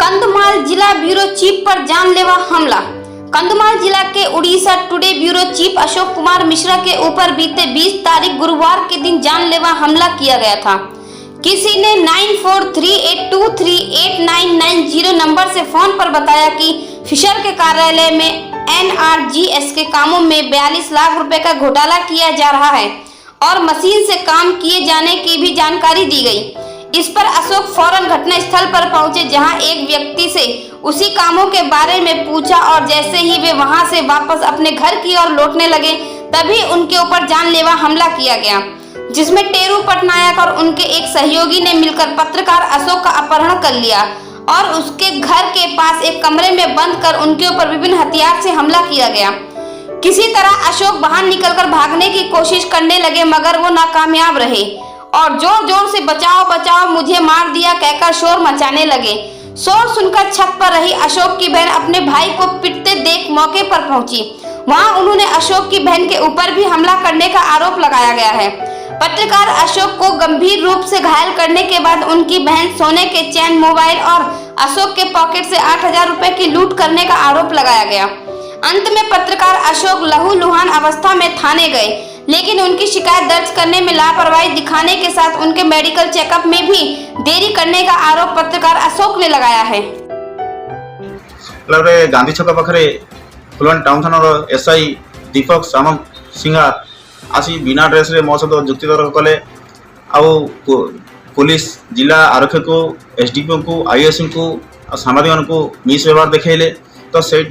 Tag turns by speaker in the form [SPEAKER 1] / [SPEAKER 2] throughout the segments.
[SPEAKER 1] कंधमाल जिला bureau chief पर जानलेवा हमला। कंधमाल जिला के Orissa today bureau chief Ashok Kumar Mishra के ऊपर बीते 20 तारीख गुरुवार के दिन जानलेवा हमला किया गया था। किसी ने 9438238990 नंबर से फोन पर बताया कि फिशर के कार्यालय में NRGS के कामों में 42 लाख रुपए का घोटाला किया जा रहा है और मशीन से काम किए जाने की भी जानकारी दी गई। इस पर अशोक फौरन घटनास्थल पर पहुंचे, जहां एक व्यक्ति से उसी कामों के बारे में पूछा और जैसे ही वे वहां से वापस अपने घर की ओर लौटने लगे तभी उनके ऊपर जानलेवा हमला किया गया, जिसमें टेरू पटनायक और उनके एक सहयोगी ने मिलकर पत्रकार अशोक का अपहरण कर लिया और उसके घर के पास एक कमरे में बंद कर उनके ऊपर विभिन्न हथियार से हमला किया गया। किसी तरह अशोक बाहर निकलकर भागने की कोशिश करने लगे, मगर वो नाकामयाब रहे और जोर जोर से बचाओ बचाओ, मुझे मार दिया कहकर शोर मचाने लगे। शोर सुनकर छत पर रही अशोक की बहन अपने भाई को पिटते देख मौके पर पहुंची। वहां उन्होंने अशोक की बहन के ऊपर भी हमला करने का आरोप लगाया गया है। पत्रकार अशोक को गंभीर रूप से घायल करने के बाद उनकी बहन सोने के चैन, मोबाइल और अशोक के पॉकेट से 8,000 रुपए की लूट करने का आरोप लगाया गया। अंत में पत्रकार अशोक लहूलुहान अवस्था में थाने गए, लेकिन उनकी शिकायत दर्ज करने में लापरवाही दिखाने के साथ उनके मेडिकल चेकअप में भी देरी करने का आरोप पत्रकार अशोक ने लगाया है।
[SPEAKER 2] गांधी छक पाखे फुलवानी टाउन थाना एसआई दीपक साम सिंहा आसी बिना ड्रेस रे मो सहित जुक्ति तर्क कले। पुलिस जिला आरक्षी को, एसडीपीओ को, आईएएस को, सांबादिक को मिस व्यवहार देखले। तो से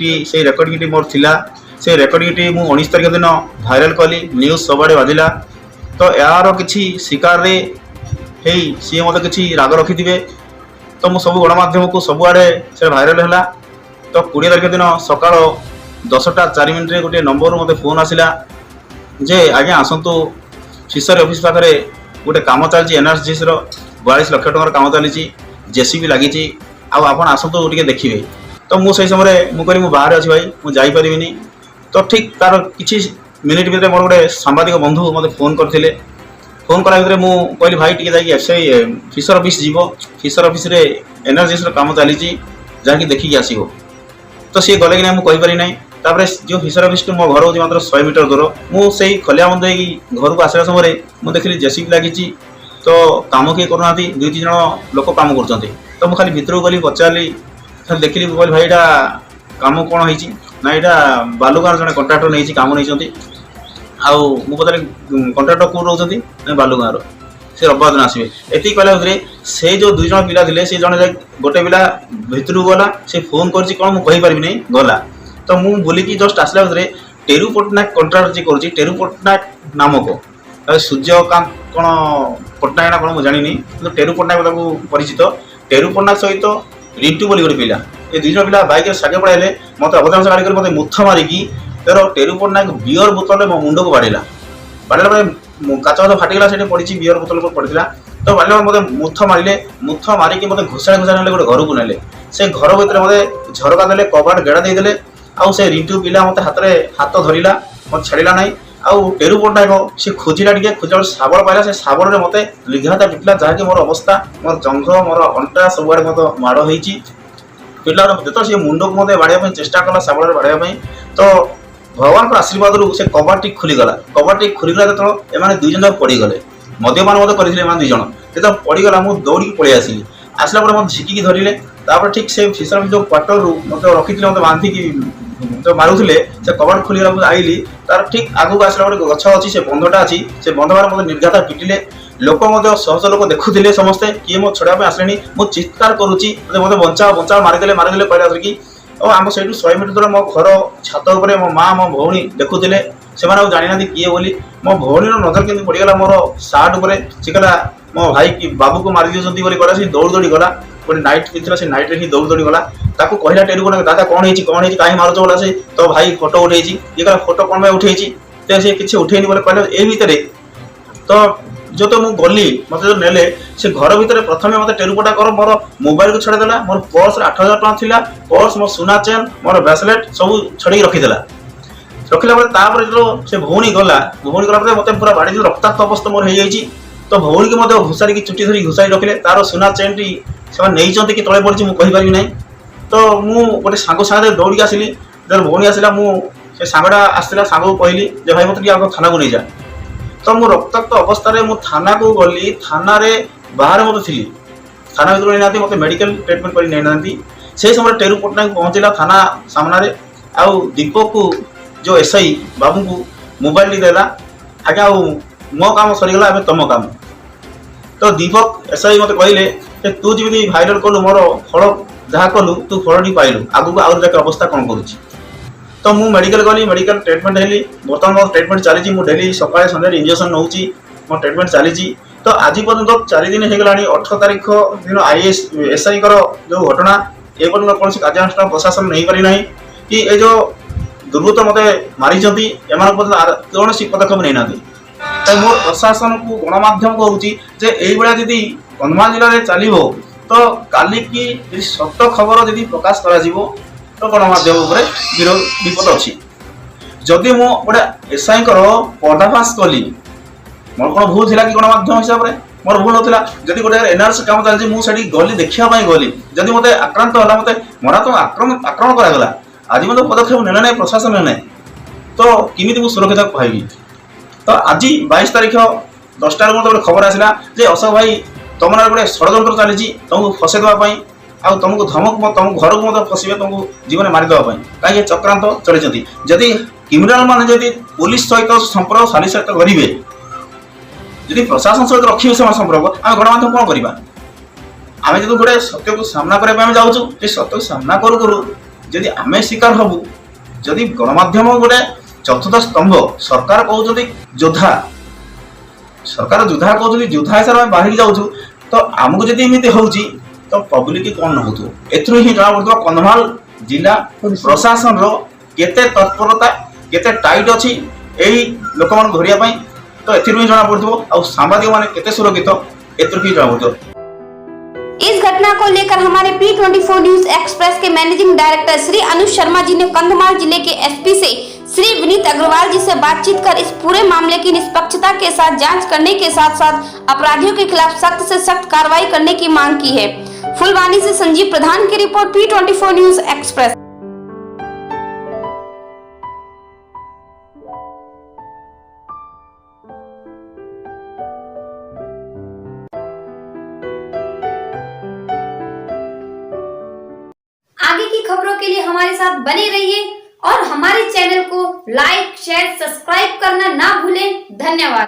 [SPEAKER 2] रेकर्डिंग मोर थिला, से रेकर्डिंग मु 19 तारीख दिन भाइराल कली, न्यूज सबआड़े बाजिला। तो यार किसी शिकार सी मत कि राग रखी तो मु सब गणमाध्यम को सबुआड़े से भाइराल है। तो 20 तारीख दिन सका 10:04 गोटे नंबर मत फोन आसला जे आज्ञा आसतु फिशरी ऑफिस पाखे गोटे कम चलती NRGS 42 लाख टकर कम चली, जेसीबी लगी, आप आसतु टे देखिए। तो मुझे समय मुझे बाहर अच्छी भाई मुझे पारिनी। तो ठीक तार किसी मिनिट भितर मोर गोटे सांबादिक बंधु मत फोन करते। फोन कला भितर मुझे कहली भाई टी फिशर ऑफिस जीव, फिशर ऑफिस रे NRGS कम चली जहाँकि देखिकी आसो। तो सी गले कि मुझे कहीपरि ना। तापर जो फिशर ऑफिस मो घर हूँ मात्र 100 मीटर दूर। मुझे खलिया बंद घर को आसला समय मुझे देखिली जेसीबी लगी। तो कम किए करना 2-3 जन लोक कम कर। तो मुझे खाली भितर गली पचारि देखिली, कहली भाई यहाँ कम कौन होना यहाँ बालुगाँव जड़े कंट्राक्टर नहीं कम नहीं। मुझे पचारि कंट्राक्टर कौन रोचे बालुगाँव से रविवार दिन आसवे। एति कहला भितर से जो 2 जन पिला थे, जड़े गोटे पिला भितर गला, से फोन कर कौन मुझे पारि नहीं गला। तो मुझे बुलिकी जस्ट आसला भितर टेरू पटनायक कंट्राक्टर जी करुँच, टेरू पटनायक नामक सूर्यकांत कौन पटनायक ना कौन मुझे जानी। तो टेरू पटनायक परिचित। टेरू पटनायक सहित रिंटू बोली गोटे पिला, ये 2 जन पिला बाइक सागे पड़ाइले। मत अवधान गाड़ी कर मत मुथ मारिकी तर टेरू पटनायक बियर बोतल मो मुंड को बाड़ेला काच मत फाटिगला, से पड़ी बियर बोतल पड़ा। तो बाड़े मत मुथ मारे, मुथ मारिकी मत घोषाणी घोषाणी गोटे घर को नेले। से घर भर मत झरका देले, कबाट गेड़ा देदेले। आउ से रिंटू पिला मत हाथ धरला, मत छाड़ा ना। आउ टेरू पटनायक से खोजिला टे, खोजा शाबल पाइला। से शाबल मत लिघाता पिटला, जहाँकि मोर अवस्था, मोर जंघ, मोर अंटा सबुआड़े मत माड़ हो पिला। जो सी मुंड को मत बाड़ा चेष्टा कला शाबल बाड़ा। तो भगवान आशीर्वाद से कबाट खुलीगला। कबाट खुलीगला जो एम 2 जन पड़गले, मद्यपान मत करते 2 जन। जो पड़गला मुझे दौड़ी पलि आसली। आसला मत झिकी धरले। तापर ठीक से फिशर जो क्वार्टर मत रखी मत बांधिकी जो मारुले, से कबाट खोलिगला मुझे आईली। तार ठीक आगू आसला गोटे गछ अच्छी, से बंधटा अच्छी, से बंध बार मत निर्घाता पिटिले। लोक शह लोक देखुले, समस्ते किए मत छड़ाई आसले। मुझे चित्कार करुच्ची मत बचा बचा मारिदे मारिदे कहला कि आम से 100 मीटर दूर मो घर छात उपर मो माँ मो भौणी देखुले। से जानी ना किए बोली। मो भौणी नजर केमती पड़गला मोर सार्ट उपर। सी कहला मो भाई कि बाबू को मारी दिखती कहला। से दौड़ दौड़ी गला, गोटे नाइट पिंधला, से नाइट ही दौड़ दौड़ी गला। ताको कहला टेरू को दादा कौन है कहीं मारुच बोला। से तो भाई फोटो उठे, ये कहला फोटो कौन उठे, तो सी किसी उठेनी बोले कहला। ए भितर तो जो तो मुझे गली मत जो नेले, से घर भितर प्रथम मत टेरूपटा कर मोर मोबाइल को छड़ादेला। मोर पर्स 8,000 टଙ୍କା थिला, पर्स मोर सुना चेन, मोर ब्रेसलेट सब छड़ी रखीदेला। रखिला जो से भौणी गला, भौणी गला मत पूरा बाड़ी रक्ताक्त अवस्था मोर हो। तो भौणी की घुसारी चुटी धरी घुसाई रखिले। तार सुना चेन टी ସେମାନେ ନେଇଛନ୍ତି କି ତଳେ ପଡ଼ିଛି ମୁଁ କହିପାରିବି ନାହିଁ। ତ ମୁଁ ଗୋଟେ ସାଙ୍ଗ ସାଙ୍ଗରେ ଦୌଡ଼ିକି ଆସିଲି। ଯେତେବେଳେ ଭଉଣୀ ଆସିଲା ମୁଁ ସେ ସାଙ୍ଗଟା ଆସିଥିଲା, ସାଙ୍ଗକୁ କହିଲି ଯେ ଭାଇ ମୋତେ ଟିକେ ଆଗ ଥାନାକୁ ନେଇଯା। ତ ମୁଁ ରକ୍ତାକ୍ତ ଅବସ୍ଥାରେ ମୁଁ ଥାନାକୁ ଗଲି। ଥାନାରେ ବାହାରେ ମୋତେ ଥିଲି, ଥାନା ଭିତରୁ ନେଇନାହାନ୍ତି, ମୋତେ ମେଡ଼ିକାଲ ଟ୍ରିଟମେଣ୍ଟ କରି ନେଇନାହାନ୍ତି। ସେହି ସମୟରେ ଟେରୁ ପଟ୍ଟନାୟକ ପହଞ୍ଚିଲା ଥାନା ସାମ୍ନାରେ, ଆଉ ଦୀପକକୁ ଯେଉଁ ଏସ୍ଆଇ ବାବୁଙ୍କୁ ମୋବାଇଲଟି ଦେଲା, ଆଜ୍ଞା ଆଉ ମୋ କାମ ସରିଗଲା, ଏବେ ତମ କାମ। ତ ଦୀପକ ଏସ୍ଆଇ ମୋତେ କହିଲେ ଯେ ତୁ ଯେମିତି ଭାଇରାଲ କଲୁ ମୋର ଫଳ ଯାହା କଲୁ ତୁ ଫଳଟି ପାଇଲୁ, ଆଗକୁ ଆହୁରି ଦେଖ ଅବସ୍ଥା କ'ଣ କରୁଛି। ତ ମୁଁ ମେଡ଼ିକାଲ ଗଲି, ମେଡ଼ିକାଲ ଟ୍ରିଟମେଣ୍ଟ ହେଲି। ବର୍ତ୍ତମାନ ମୋ ଟ୍ରିଟମେଣ୍ଟ ଚାଲିଛି। ମୁଁ ଡେଲି ସକାଳେ ସନ୍ଧ୍ୟାରେ ଇଞ୍ଜେକ୍ସନ୍ ନେଉଛି, ମୋ ଟ୍ରିଟମେଣ୍ଟ ଚାଲିଛି। ତ ଆଜି ପର୍ଯ୍ୟନ୍ତ 4 ଦିନ ହେଇଗଲାଣି। 18 ତାରିଖ ଦିନ ଏସ୍ଆଇଙ୍କର ଯେଉଁ ଘଟଣା, ଏ ପର୍ଯ୍ୟନ୍ତ କୌଣସି କାର୍ଯ୍ୟାନୁଷ୍ଠାନ ପ୍ରଶାସନ ନେଇପାରି ନାହିଁ କି ଏ ଯେଉଁ ଦୁର୍ବୃତ୍ତ ମୋତେ ମାରିଛନ୍ତି ଏମାନଙ୍କ ପର୍ଯ୍ୟନ୍ତ କୌଣସି ପଦକ୍ଷେପ ନେଇନାହାନ୍ତି। ତ ମୋ ପ୍ରଶାସନକୁ ଗଣମାଧ୍ୟମକୁ କହୁଛି ଯେ ଏଇଭଳିଆ ଯଦି କନ୍ଧମାଳ ଜିଲ୍ଲାରେ ଚାଲିବ ତ କାଲିକି ଯଦି ସତ ଖବର ଯଦି ପ୍ରକାଶ କରାଯିବ ତ ଗଣମାଧ୍ୟମ ଉପରେ ବିପଦ ଅଛି। ଯଦି ମୁଁ ଗୋଟେ ଏସ୍ଆଇଙ୍କର ପର୍ଦାଫାଶ କଲି, ମୋର କ'ଣ ଭୁଲ ଥିଲା କି ଗଣମାଧ୍ୟମ ହିସାବରେ? ମୋର ଭୁଲ ନଥିଲା। ଯଦି ଗୋଟେ ଏନ୍ଆର୍ସି କାମ ଚାଲିଛି ମୁଁ ସେଠି ଗଲି, ଦେଖିବା ପାଇଁ ଗଲି, ଯଦି ମୋତେ ଆକ୍ରାନ୍ତ ହେଲା, ମୋତେ ମରାତ୍ମକ ଆକ୍ରମଣ କରାଗଲା, ଆଜି ମଧ୍ୟ ପଦକ୍ଷେପ ନେଲେ ନାହିଁ, ପ୍ରଶାସନ ନେଲେ ନାହିଁ, ତ କେମିତି ମୁଁ ସୁରକ୍ଷିତ ପାଇବି? ତ ଆଜି 22 ତାରିଖ 10ଟାରେ ମୋତେ ଗୋଟେ ଖବର ଆସିଲା ଯେ ଅଶୋକ ଭାଇ ତମ ନାଁରେ ଗୋଟେ ଷଡ଼ଯନ୍ତ୍ର ଚାଲିଛି ତମକୁ ଫସାଇ ଦେବା ପାଇଁ, ଆଉ ତମକୁ ଧମକ, ତମ ଘରକୁ ମଧ୍ୟ ଫସିବେ, ତମକୁ ଜୀବନରେ ମାରିଦେବା ପାଇଁ। କାହିଁକି ଚକ୍ରାନ୍ତ ଚଳିଛନ୍ତି? ଯଦି କ୍ରିମିନାଲ ମାନେ ଯଦି ପୁଲିସ ସହିତ ସମ୍ପର୍କ ସାଲିସହିତ କରିବେ, ଯଦି ପ୍ରଶାସନ ସହିତ ରଖିବେ ସେମାନେ ସମ୍ପର୍କ, ଆମେ ଗଣମାଧ୍ୟମ କ'ଣ କରିବା? ଆମେ ଯଦି ଗୋଟେ ସତ୍ୟକୁ ସାମ୍ନା କରିବା ପାଇଁ ଆମେ ଯାଉଛୁ, ସେ ସତ୍ୟକୁ ସାମ୍ନା କରୁ କରୁ ଯଦି ଆମେ ଶିକାର ହବୁ, ଯଦି ଗଣମାଧ୍ୟମ ଗୋଟେ ଚତୁର୍ଥ ସ୍ତମ୍ଭ, ସରକାର କହୁଛନ୍ତି ଯୋଦ୍ଧା, ସରକାର ଯୋଦ୍ଧା କହୁଛନ୍ତି, ଯୋଦ୍ଧା ହିସାବରେ ଆମେ ବାହାରିକି ଯାଉଛୁ, ତ ଆମକୁ ଯଦି ଏମିତି ହେଉଛି ତ ପବ୍ଲିକ କ'ଣ ନ ହେଉଥିବ? ଏଥିରୁ ହିଁ ଜଣାପଡ଼ୁଥିବ କନ୍ଧମାଳ ଜିଲ୍ଲା ପ୍ରଶାସନର କେତେ ତତ୍ପରତା, କେତେ ଟାଇଟ୍ ଅଛି ଏଇ ଲୋକମାନଙ୍କୁ ଧରିବା ପାଇଁ। तो एथिरु ही जଣା पड़थबो और सांबादिक माने केते सुरक्षित एथिरु ही जଣା पड़थबो।
[SPEAKER 1] इस घटना को लेकर हमारे P24 न्यूज एक्सप्रेस के मैनेजिंग डायरेक्टर श्री अनुज शर्मा जी ने कंधमाल जिले के एसपी से श्री विनीत अग्रवाल जी से बातचीत कर इस पूरे मामले की निष्पक्षता के साथ जांच करने के साथ साथ अपराधियों के खिलाफ सख्त से सख्त कार्रवाई करने की मांग की है। फुलवानी से संजीव प्रधान की रिपोर्ट, P24 न्यूज एक्सप्रेस। आगे की खबरों के लिए हमारे साथ बने रहिए और हमारे चैनल को लाइक, शेयर, सब्सक्राइब करना ना भूलें। धन्यवाद।